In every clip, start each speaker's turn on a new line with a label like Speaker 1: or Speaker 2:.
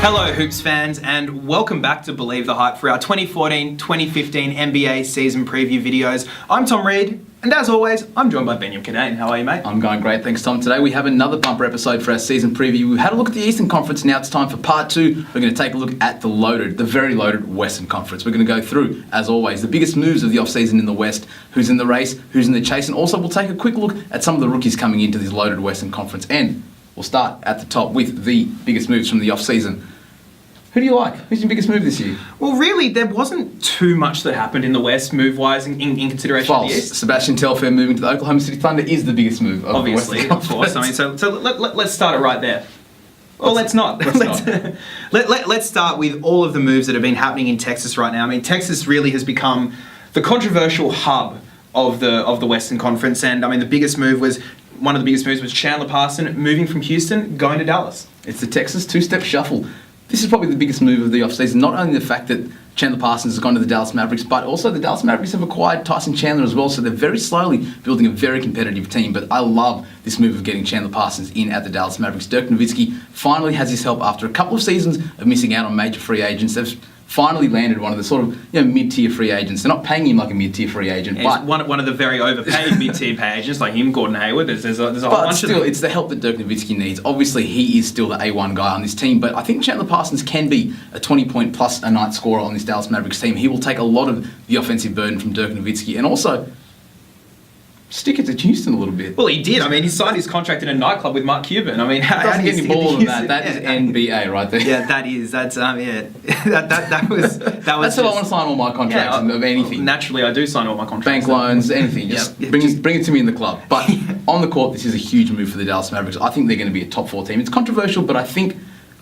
Speaker 1: Hello Hoops fans and welcome back to Believe the Hype for our 2014-2015 NBA season preview videos. I'm Tom Reed and as always I'm joined by Benyam. How are you, mate?
Speaker 2: I'm going great, thanks Tom. Today we have another bumper episode for our season preview. We've had a look at the Eastern Conference, now it's time for part two. We're going to take a look at the very loaded Western Conference. We're going to go through, as always, the biggest moves of the off-season in the West, who's in the race, who's in the chase, and also we'll take a quick look at some of the rookies coming into this loaded Western Conference. And we'll start at the top with the biggest moves from the off-season. Who do you like? Who's your biggest move this year?
Speaker 1: Well, really, there wasn't too much that happened in the West, move-wise, in consideration of the East.
Speaker 2: Sebastian Telfair moving to the Oklahoma City Thunder is the biggest move of
Speaker 1: Obviously,
Speaker 2: the Western
Speaker 1: of course. I mean, so let's start it right there. Well, let's not. Let's start with all of the moves that have been happening in Texas right now. I mean, Texas really has become the controversial hub of the Western Conference, and I mean, one of the biggest moves was Chandler Parson moving from Houston, going to Dallas.
Speaker 2: It's the Texas two-step shuffle. This is probably the biggest move of the offseason. Not only the fact that Chandler Parsons has gone to the Dallas Mavericks, but also the Dallas Mavericks have acquired Tyson Chandler as well, so they're very slowly building a very competitive team. But I love this move of getting Chandler Parsons in at the Dallas Mavericks. Dirk Nowitzki finally has his help after a couple of seasons of missing out on major free agents. They've finally landed one of the sort of mid-tier free agents. They're not paying him like a mid-tier free agent, but
Speaker 1: one of the very overpaid mid-tier pay agents like him, Gordon Hayward. There's a whole bunch
Speaker 2: of them. It's the help that Dirk Nowitzki needs. Obviously, he is still the A1 guy on this team, but I think Chandler Parsons can be a 20-point plus a night scorer on this Dallas Mavericks team. He will take a lot of the offensive burden from Dirk Nowitzki, and also stick it to Houston a little bit.
Speaker 1: Well, he did. I mean, he signed his contract in a nightclub with Mark Cuban. I mean, how do you get any
Speaker 2: more than that? That is NBA right there.
Speaker 1: Yeah, that is. That's that was.
Speaker 2: That's how I want to sign all my contracts of anything.
Speaker 1: Naturally, I do sign all my contracts.
Speaker 2: Bank loans, anything. Just bring it to me in the club. But on the court, this is a huge move for the Dallas Mavericks. I think they're going to be a top 4 team. It's controversial, but I think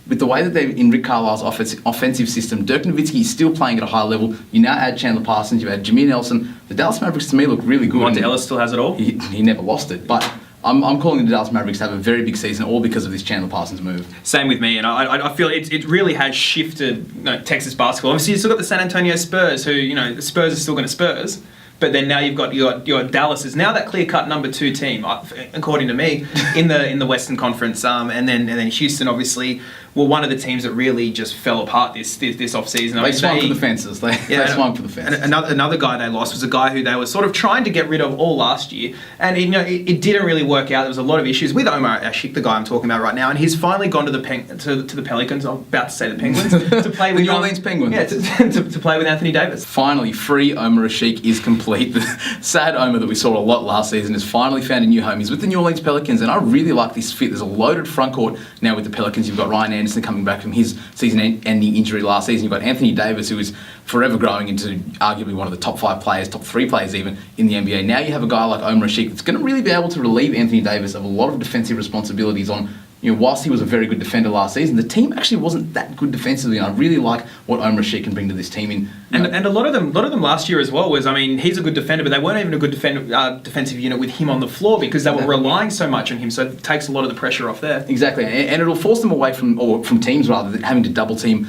Speaker 2: with the way that they're in Rick Carlisle's offensive system, Dirk Nowitzki is still playing at a high level. You now add Chandler Parsons, you add Jameer Nelson. The Dallas Mavericks to me look really good.
Speaker 1: Monte Ellis still has it all.
Speaker 2: He never lost it, but I'm calling the Dallas Mavericks to have a very big season, all because of this Chandler Parsons move.
Speaker 1: Same with me, and I feel it really has shifted Texas basketball. Obviously, you've still got the San Antonio Spurs, who the Spurs are still going to Spurs. But then now you've got your Dallas is now that clear-cut number 2 team, according to me, in the Western Conference. And then Houston, obviously, were one of the teams that really just fell apart this offseason.
Speaker 2: They swung for the fences. They swung for the fences.
Speaker 1: Another guy they lost was a guy who they were sort of trying to get rid of all last year, and it didn't really work out. There was a lot of issues with Omar Ashik, the guy I'm talking about right now, and he's finally gone to the Pelicans. I'm about to say the Penguins to play with
Speaker 2: the New Orleans Penguins.
Speaker 1: Yeah, to play with Anthony Davis.
Speaker 2: Finally, free Omar Ashik is complete. The sad Omar that we saw a lot last season has finally found a new home. He's with the New Orleans Pelicans, and I really like this fit. There's a loaded front court now with the Pelicans. You've got Ryan Anderson coming back from his season-ending injury last season. You've got Anthony Davis, who is forever growing into arguably one of the top 5 players, top 3 players even, in the NBA. Now you have a guy like Omar Ashik that's going to really be able to relieve Anthony Davis of a lot of defensive responsibilities on, whilst he was a very good defender last season, the team actually wasn't that good defensively. And I really like what Omar Ashik can bring to this team.
Speaker 1: And a lot of them last year as well was, I mean, he's a good defender, but they weren't even a good defensive unit with him on the floor because they were relying so much on him. So it takes a lot of the pressure off there.
Speaker 2: Exactly, and it'll force them away from teams rather than having to double team,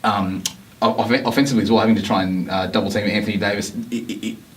Speaker 2: offensively as well, having to try and double team Anthony Davis.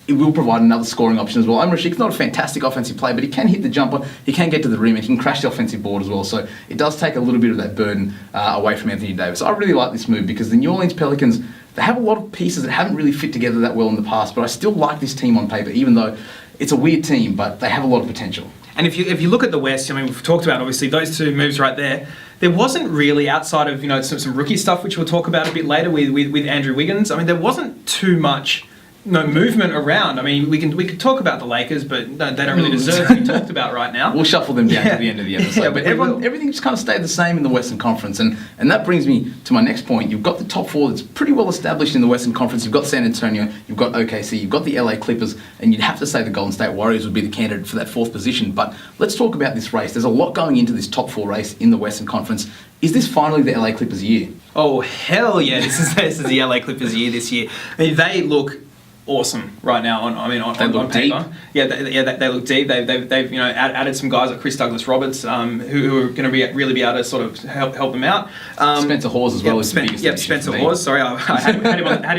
Speaker 2: It will provide another scoring option as well. Omar Ashik's not a fantastic offensive player, but he can hit the jumper, he can get to the rim, and he can crash the offensive board as well. So it does take a little bit of that burden away from Anthony Davis. I really like this move because the New Orleans Pelicans, they have a lot of pieces that haven't really fit together that well in the past, but I still like this team on paper, even though it's a weird team, but they have a lot of potential.
Speaker 1: And if you look at the West, I mean, we've talked about obviously those 2 moves right there. There wasn't really, outside of some rookie stuff, which we'll talk about a bit later with Andrew Wiggins. I mean, there wasn't too much movement around. I mean, we could talk about the Lakers, but they don't really deserve to be talked about right now.
Speaker 2: We'll shuffle them down to the end of the episode. But everything just kind of stayed the same in the Western Conference, and that brings me to my next point. You've got the top 4 that's pretty well established in the Western Conference. You've got San Antonio, you've got OKC, you've got the LA Clippers, and you'd have to say the Golden State Warriors would be the candidate for that 4th position. But let's talk about this race. There's a lot going into this top 4 race in the Western Conference. Is this finally the LA Clippers' year?
Speaker 1: Oh, hell yeah. This is the LA Clippers' year this year. I mean, they look awesome right now. On paper. Yeah, they look deep. They've added some guys like Chris Douglas Roberts, who are going to really be able to sort of help them out.
Speaker 2: Spencer Hawes as well is the biggest addition.
Speaker 1: Spencer Hawes. Sorry, I had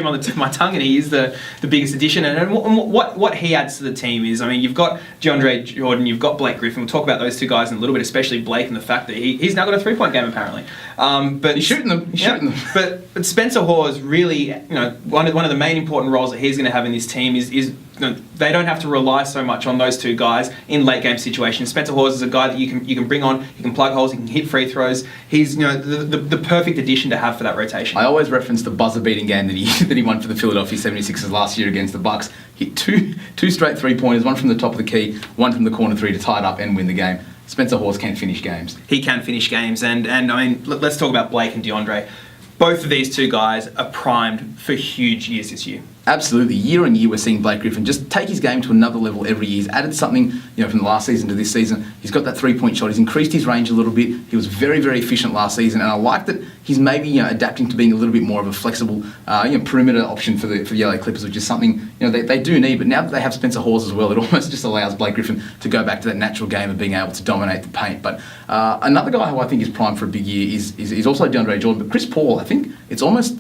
Speaker 1: him on the tip of my tongue, and he is the biggest addition. And what he adds to the team is, I mean, you've got DeAndre Jordan, you've got Blake Griffin. We'll talk about those two guys in a little bit, especially Blake, and the fact that he's now got a 3-point game apparently. But
Speaker 2: He's shooting them. He's shooting them.
Speaker 1: But Spencer Hawes really, one of the main important roles that he's going to have in this team is they don't have to rely so much on those two guys in late game situations. Spencer Hawes is a guy that you can bring on, he can plug holes, he can hit free throws. He's the perfect addition to have for that rotation.
Speaker 2: I always reference the buzzer-beating game that he won for the Philadelphia 76ers last year against the Bucks. Hit two straight three-pointers, one from the top of the key, one from the corner three to tie it up and win the game. Spencer Hawes can finish games.
Speaker 1: He can finish games, and I mean, let's talk about Blake and DeAndre. Both of these two guys are primed for huge years this year.
Speaker 2: Absolutely. Year on year, we're seeing Blake Griffin just take his game to another level every year. He's added something, from the last season to this season. He's got that three-point shot. He's increased his range a little bit. He was very, very efficient last season, and I like that he's maybe adapting to being a little bit more of a flexible, perimeter option for the LA Clippers, which is something they do need. But now that they have Spencer Hawes as well, it almost just allows Blake Griffin to go back to that natural game of being able to dominate the paint. But another guy who I think is primed for a big year is also DeAndre Jordan. But Chris Paul, I think it's almost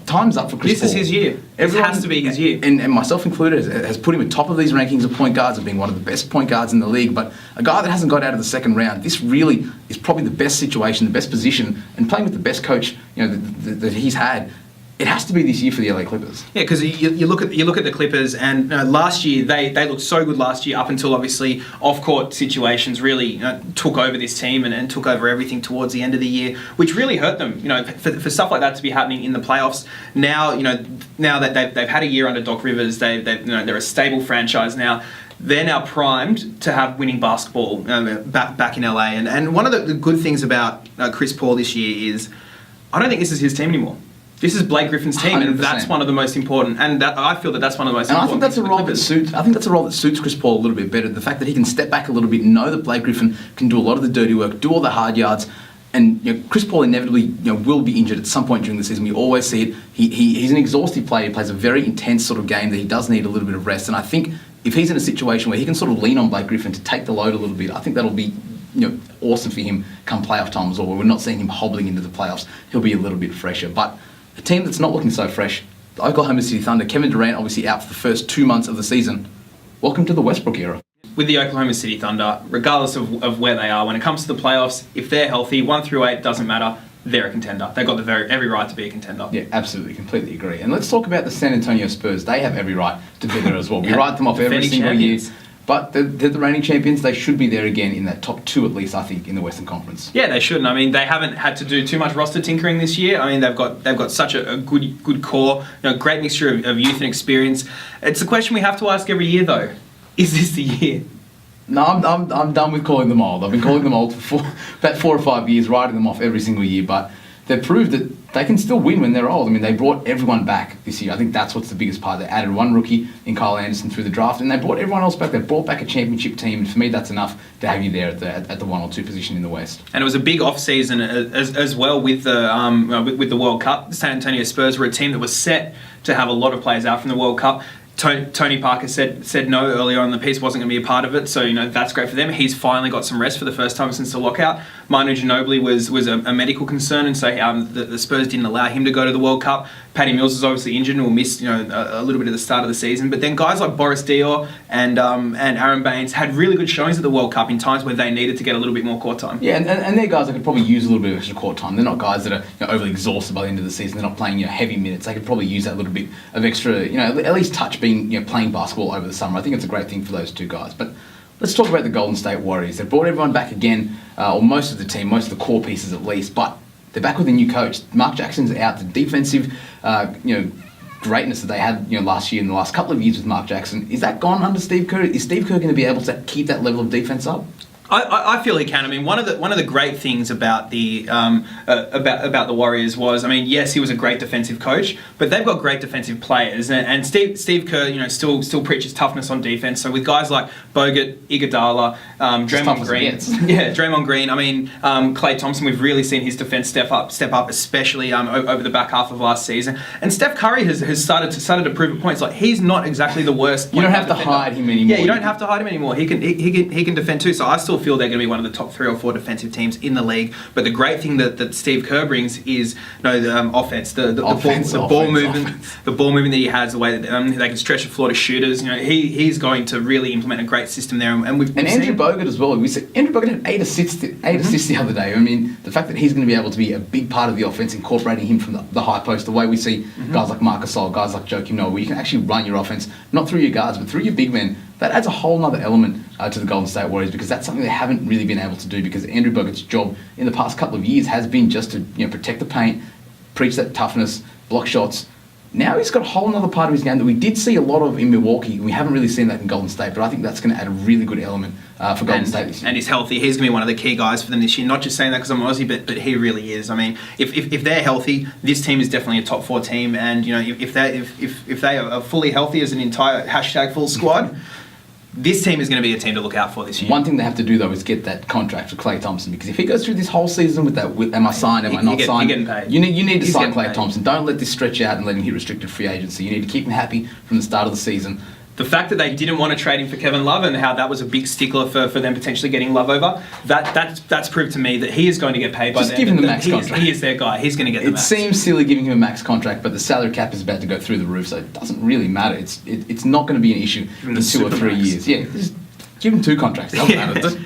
Speaker 2: time's up for Chris Paul.
Speaker 1: This is his year. Everyone has to be his year.
Speaker 2: And myself included has put him at top of these rankings of point guards, of being one of the best point guards in the league. But a guy that hasn't got out of the second round, this really is probably the best situation, the best position, and playing with the best coach that he's had. It has to be this year for the LA Clippers.
Speaker 1: Yeah, because you look at the Clippers, and last year they looked so good last year up until obviously off-court situations really took over this team and took over everything towards the end of the year, which really hurt them. For stuff like that to be happening in the playoffs now, now that they've had a year under Doc Rivers, they're a stable franchise now. They're now primed to have winning basketball back in LA. And one of the good things about Chris Paul this year is I don't think this is his team anymore. This is Blake Griffin's team, 100%. And that's one of the most important. And I feel that's one of the most important.
Speaker 2: I think that's a role that suits. I think that's a role that suits Chris Paul a little bit better. The fact that he can step back a little bit, know that Blake Griffin can do a lot of the dirty work, do all the hard yards, and Chris Paul inevitably will be injured at some point during the season. We always see it. He's an exhaustive player. He plays a very intense sort of game that he does need a little bit of rest. And I think if he's in a situation where he can sort of lean on Blake Griffin to take the load a little bit, I think that'll be awesome for him come playoff time as well. We're not seeing him hobbling into the playoffs. He'll be a little bit fresher, but a team that's not looking so fresh, the Oklahoma City Thunder. Kevin Durant obviously out for the first 2 months of the season. Welcome to the Westbrook era.
Speaker 1: With the Oklahoma City Thunder, regardless of where they are, when it comes to the playoffs, if they're healthy, 1 through 8 doesn't matter. They're a contender. They've got every right to be a contender.
Speaker 2: Yeah, absolutely, completely agree. And let's talk about the San Antonio Spurs. They have every right to be there as well. We write them off every single year. But they're the reigning champions. They should be there again in that top 2 at least, I think, in the Western Conference.
Speaker 1: Yeah, they should. I mean, they haven't had to do too much roster tinkering this year. I mean, they've got such a good core, great mixture of youth and experience. It's a question we have to ask every year, though. Is this the year?
Speaker 2: No, I'm done with calling them old. I've been calling them old for about 4 or 5 years, writing them off every single year. But they've proved that they can still win when they're old. I mean, they brought everyone back this year. I think that's what's the biggest part. They added 1 rookie in Kyle Anderson through the draft, and they brought everyone else back. They brought back a championship team, and for me, that's enough to have you there at the 1 or 2 position in the West. And
Speaker 1: it was a big off-season as well with the World Cup. The San Antonio Spurs were a team that was set to have a lot of players out from the World Cup. Tony Parker said no earlier on in the piece, wasn't going to be a part of it, so that's great for them. He's finally got some rest for the first time since the lockout. Manu Ginobili was a medical concern, and so the Spurs didn't allow him to go to the World Cup. Patty Mills is obviously injured and will miss a little bit of the start of the season. But then guys like Boris Diaw and Aaron Baines had really good showings at the World Cup in times where they needed to get a little bit more court time.
Speaker 2: Yeah, and they're guys that could probably use a little bit of extra court time. They're not guys that are overly exhausted by the end of the season. They're not playing heavy minutes. They could probably use that little bit of extra, at least touch being playing basketball over the summer. I think it's a great thing for those 2 guys. But let's talk about the Golden State Warriors. They've brought everyone back again, or most of the team, most of the core pieces at least, but they're back with a new coach. Mark Jackson's out. The defensive, greatness that they had, last year and the last couple of years with Mark Jackson, is that gone under Steve Kerr? Is Steve Kerr going to be able to keep that level of defense up?
Speaker 1: I feel he can. I mean, one of the great things about the Warriors was, I mean, yes, he was a great defensive coach, but they've got great defensive players, and Steve Kerr, still preaches toughness on defense. So with guys like Bogut, Iguodala, Draymond Green, Draymond Green. I mean, Klay Thompson, we've really seen his defense step up, especially over the back half of last season. And Steph Curry has started to prove at points like he's not exactly the worst.
Speaker 2: You don't have to hide him anymore.
Speaker 1: Yeah, you don't have to hide him anymore. He can defend too. So I still feel they're going to be one of the top 3 or 4 defensive teams in the league. But the great thing that Steve Kerr brings is the offense, the ball movement, the ball movement that he has, the way that they can stretch the floor to shooters. He's going to really implement a great system there. And
Speaker 2: Andrew Bogut as well. We said Andrew Bogut had 8 assists the other day. I mean, the fact that he's going to be able to be a big part of the offense, incorporating him from the high post, the way we see guys like Marc Gasol, guys like Joakim Noah, where you can actually run your offense not through your guards but through your big men. That adds a whole other element to the Golden State Warriors, because that's something they haven't really been able to do, because Andrew Bogut's job in the past couple of years has been just to protect the paint, preach that toughness, block shots. Now he's got a whole other part of his game that we did see a lot of in Milwaukee. We haven't really seen that in Golden State, but I think that's going to add a really good element for Golden State this year.
Speaker 1: And he's healthy. He's going to be one of the key guys for them this year. Not just saying that because I'm Aussie, but he really is. I mean, if they're healthy, this team is definitely a top 4 team. And if they are fully healthy as an entire #full squad, this team is going to be a team to look out for this year.
Speaker 2: One thing they have to do, though, is get that contract for Klay Thompson, because if he goes through this whole season with that, am I signed, am I not signed?
Speaker 1: You're getting paid.
Speaker 2: You need to sign Klay Thompson. Don't let this stretch out and let him hit restricted free agency. You need to keep him happy from the start of the season.
Speaker 1: The fact that they didn't want to trade him for Kevin Love, and how that was a big stickler for them potentially getting Love over, that's proved to me that he is going to get paid by them.
Speaker 2: Just give him the max contract.
Speaker 1: He is their guy. He's going to get the max.
Speaker 2: It seems silly giving him a max contract, but the salary cap is about to go through the roof, so it doesn't really matter. It's not going to be an issue in 2 or 3 years. Yeah, just give him 2 contracts. It doesn't matter.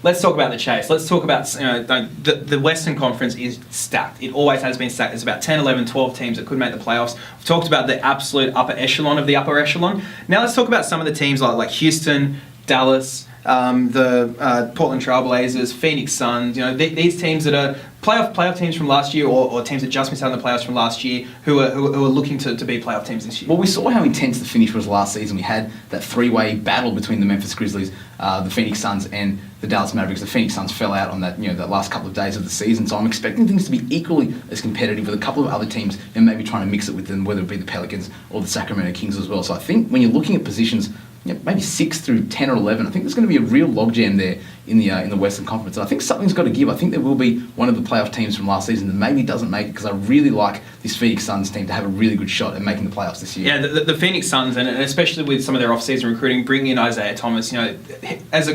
Speaker 1: Let's talk about the chase. Let's talk about the Western Conference is stacked. It always has been stacked. There's about 10, 11, 12 teams that could make the playoffs. We've talked about the absolute upper echelon of the upper echelon. Now let's talk about some of the teams like Houston, Dallas, the Portland Trailblazers, Phoenix Suns. These teams that are playoff teams from last year, or teams that just missed out on the playoffs from last year, who are looking to be playoff teams this year.
Speaker 2: Well, we saw how intense the finish was last season. We had that 3-way battle between the Memphis Grizzlies, the Phoenix Suns, and the Dallas Mavericks. The Phoenix Suns fell out on that that last couple of days of the season. So I'm expecting things to be equally as competitive, with a couple of other teams and maybe trying to mix it with them, whether it be the Pelicans or the Sacramento Kings as well. So I think when you're looking at positions, maybe 6 through 10 or 11, I think there's going to be a real logjam there in the Western Conference. And I think something's got to give. I think there will be one of the playoff teams from last season that maybe doesn't make it, because I really like this Phoenix Suns team to have a really good shot at making the playoffs this year.
Speaker 1: Yeah, the Phoenix Suns, and especially with some of their off-season recruiting, bringing in Isaiah Thomas,
Speaker 2: there's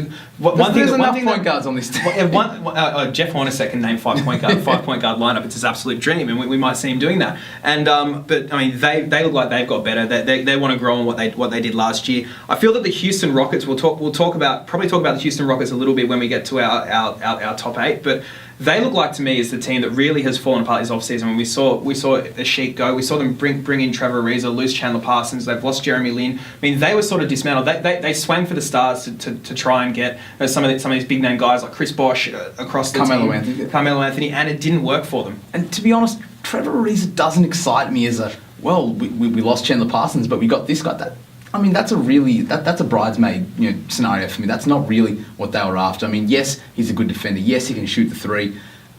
Speaker 2: enough point guards on this team.
Speaker 1: Jeff Hornacek can name 5-point guard lineup. It's his absolute dream, and we might see him doing that. And but I mean, they look like they've got better. They want to grow on what they did last year. I feel that the Houston Rockets, we'll talk about the Houston Rockets a little bit when we get to our top 8, but they look like to me is the team that really has fallen apart this offseason. When we saw Ashik go, we saw them bring in Trevor Ariza, lose Chandler Parsons, they've lost Jeremy Lin. I mean, they were sort of dismantled. They swang for the stars to try and get some of these big name guys like Chris Bosh across the team, Carmelo Anthony, and it didn't work for them.
Speaker 2: And to be honest, Trevor Ariza doesn't excite me as we lost Chandler Parsons, but we got this guy. I mean, that's a bridesmaid scenario for me. That's not really what they were after. I mean, yes, he's a good defender. Yes, he can shoot the 3.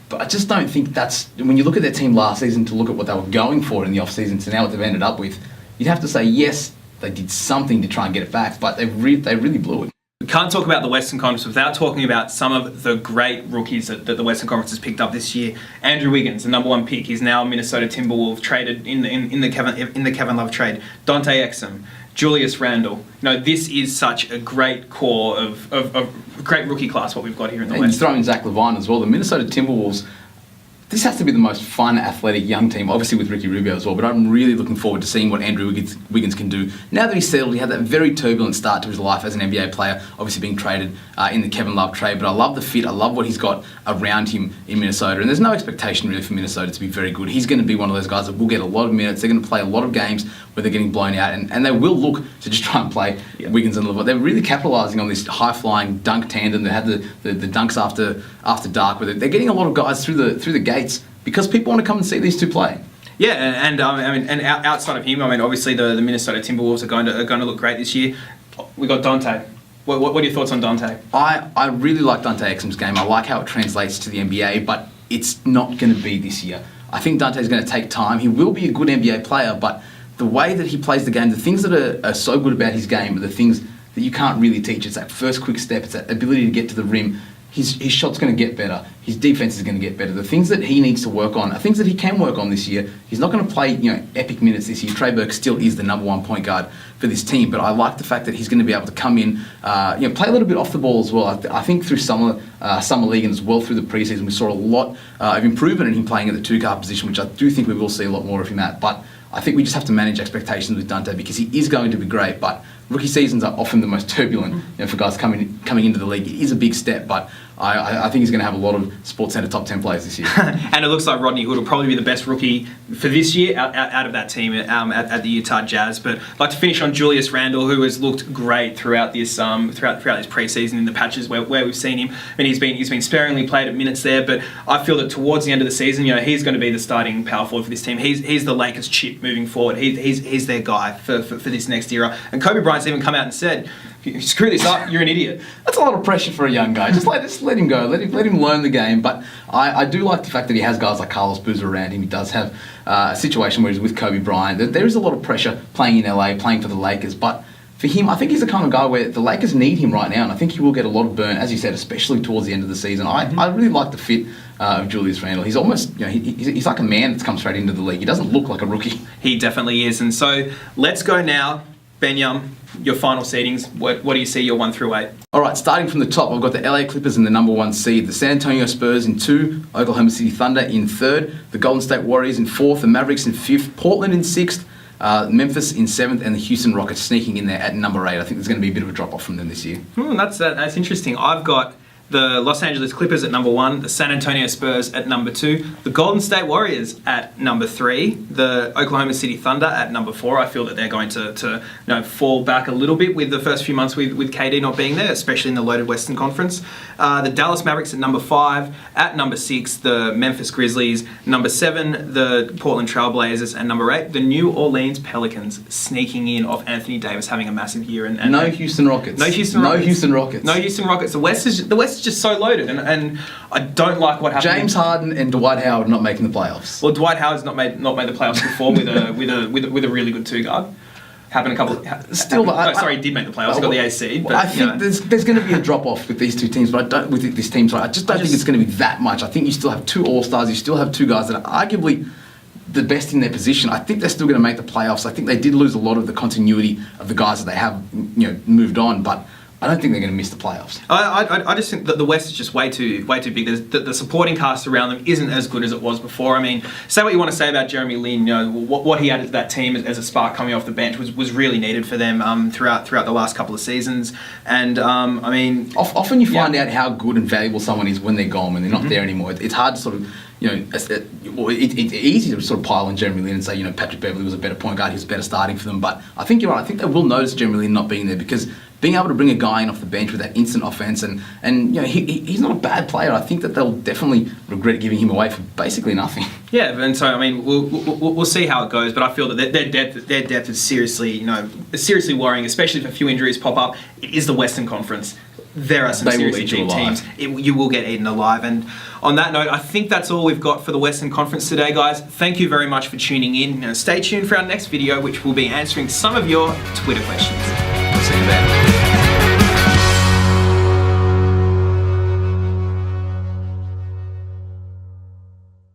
Speaker 2: But I just don't think that's... When you look at their team last season, to look at what they were going for in the off-season to now what they've ended up with, you'd have to say, yes, they did something to try and get it back, but they really blew it.
Speaker 1: We can't talk about the Western Conference without talking about some of the great rookies that the Western Conference has picked up this year. Andrew Wiggins, the number 1 pick, he's now a Minnesota Timberwolves, traded in the Kevin Love trade. Dante Exum, Julius Randle. This is such a great core of great rookie class, what we've got here in the West.
Speaker 2: And throw in Zach LaVine as well. The Minnesota Timberwolves, this has to be the most fun, athletic young team, obviously with Ricky Rubio as well, but I'm really looking forward to seeing what Andrew Wiggins can do. Now that he's settled, he had that very turbulent start to his life as an NBA player, obviously being traded in the Kevin Love trade, but I love the fit, I love what he's got around him in Minnesota, and there's no expectation really for Minnesota to be very good. He's going to be one of those guys that will get a lot of minutes, they're going to play a lot of games where they're getting blown out, and they will look to just try and play Wiggins and LeBron. They're really capitalising on this high-flying dunk tandem. They had the dunks after dark, where they're getting a lot of guys through the gates because people want to come and see these two play.
Speaker 1: Yeah, and outside of him, obviously the Minnesota Timberwolves are going to look great this year. We got Dante. What are your thoughts on Dante?
Speaker 2: I really like Dante Exum's game. I like how it translates to the NBA, but it's not going to be this year. I think Dante's going to take time. He will be a good NBA player, but the way that he plays the game, the things that are so good about his game are the things that you can't really teach. It's that first quick step, it's that ability to get to the rim. his shot's going to get better. His defense is going to get better. The things that he needs to work on are things that he can work on this year. He's not going to play, epic minutes this year. Trey Burke still is the number one point guard for this team, but I like the fact that he's going to be able to come in, play a little bit off the ball as well. I think through summer league and as well through the preseason, we saw a lot of improvement in him playing at the two-guard position, which I do think we will see a lot more of him at. But I think we just have to manage expectations with Dante because he is going to be great, but rookie seasons are often the most turbulent for guys coming into the league. It is a big step, but I think he's going to have a lot of SportsCenter top 10 players this year.
Speaker 1: And it looks like Rodney Hood will probably be the best rookie for this year out of that team at the Utah Jazz. But I'd like to finish on Julius Randle, who has looked great throughout this preseason in the patches where we've seen him. I mean, he's been sparingly played at minutes there, but I feel that towards the end of the season, he's going to be the starting power forward for this team. He's the Lakers chip moving forward. He's their guy for this next era. And Kobe Bryant's even come out and said, if you screw this up, you're an idiot.
Speaker 2: That's a lot of pressure for a young guy. Just let him go. Let him learn the game. But I do like the fact that he has guys like Carlos Boozer around him. He does have a situation where he's with Kobe Bryant. There is a lot of pressure playing in LA, playing for the Lakers. But for him, I think he's the kind of guy where the Lakers need him right now. And I think he will get a lot of burn, as you said, especially towards the end of the season. I really like the fit of Julius Randle. He's almost, he's like a man that's come straight into the league. He doesn't look like a rookie.
Speaker 1: He definitely is. And so let's go now. Benyam, your final seedings, what do you see your 1 through 8?
Speaker 2: All right, starting from the top, I've got the LA Clippers in the number 1 seed, the San Antonio Spurs in 2, Oklahoma City Thunder in 3rd, the Golden State Warriors in 4th, the Mavericks in 5th, Portland in 6th, Memphis in 7th, and the Houston Rockets sneaking in there at number 8. I think there's going to be a bit of a drop-off from them this year.
Speaker 1: That's interesting. I've got the Los Angeles Clippers at number 1, the San Antonio Spurs at number 2, the Golden State Warriors at number 3, the Oklahoma City Thunder at number 4. I feel that they're going to fall back a little bit with the first few months with KD not being there, especially in the loaded Western Conference. The Dallas Mavericks at number 5, at number 6, the Memphis Grizzlies, number 7, the Portland Trailblazers, and number 8, the New Orleans Pelicans sneaking in off Anthony Davis having a massive year. And
Speaker 2: no Houston Rockets.
Speaker 1: No Houston Rockets.
Speaker 2: No Houston Rockets.
Speaker 1: No Houston Rockets. The West is just so loaded, and I don't like what happened.
Speaker 2: James Harden and Dwight Howard not making the playoffs.
Speaker 1: Well, Dwight Howard's not made the playoffs before with a really good 2-guard. Happened a couple. He did make the playoffs. Got the A seed. But
Speaker 2: I think there's going to be a drop off with these two teams, but I don't with this team. I just don't think it's going to be that much. I think you still have 2 All-Stars. You still have 2 guys that are arguably the best in their position. I think they're still going to make the playoffs. I think they did lose a lot of the continuity of the guys that they have moved on, but I don't think they're going to miss the playoffs.
Speaker 1: I just think that the West is just way too big. The supporting cast around them isn't as good as it was before. I mean, say what you want to say about Jeremy Lin. What he added to that team as a spark coming off the bench was really needed for them throughout the last couple of seasons. And I mean,
Speaker 2: often you find out how good and valuable someone is when they're gone, when they're not there anymore. It's hard to sort of. It's easy to sort of pile on Jeremy Lin and say, Patrick Beverley was a better point guard, he was better starting for them. But I think you're right. I think they will notice Jeremy Lin not being there because being able to bring a guy in off the bench with that instant offense and he's not a bad player. I think that they'll definitely regret giving him away for basically nothing.
Speaker 1: Yeah, and so I mean we'll see how it goes. But I feel that their depth is seriously worrying, especially if a few injuries pop up. It is the Western Conference. There are some seriously deep teams. You will get eaten alive. And on that note, I think that's all we've got for the Western Conference today, guys. Thank you very much for tuning in. Stay tuned for our next video, which will be answering some of your Twitter questions.
Speaker 2: See you then.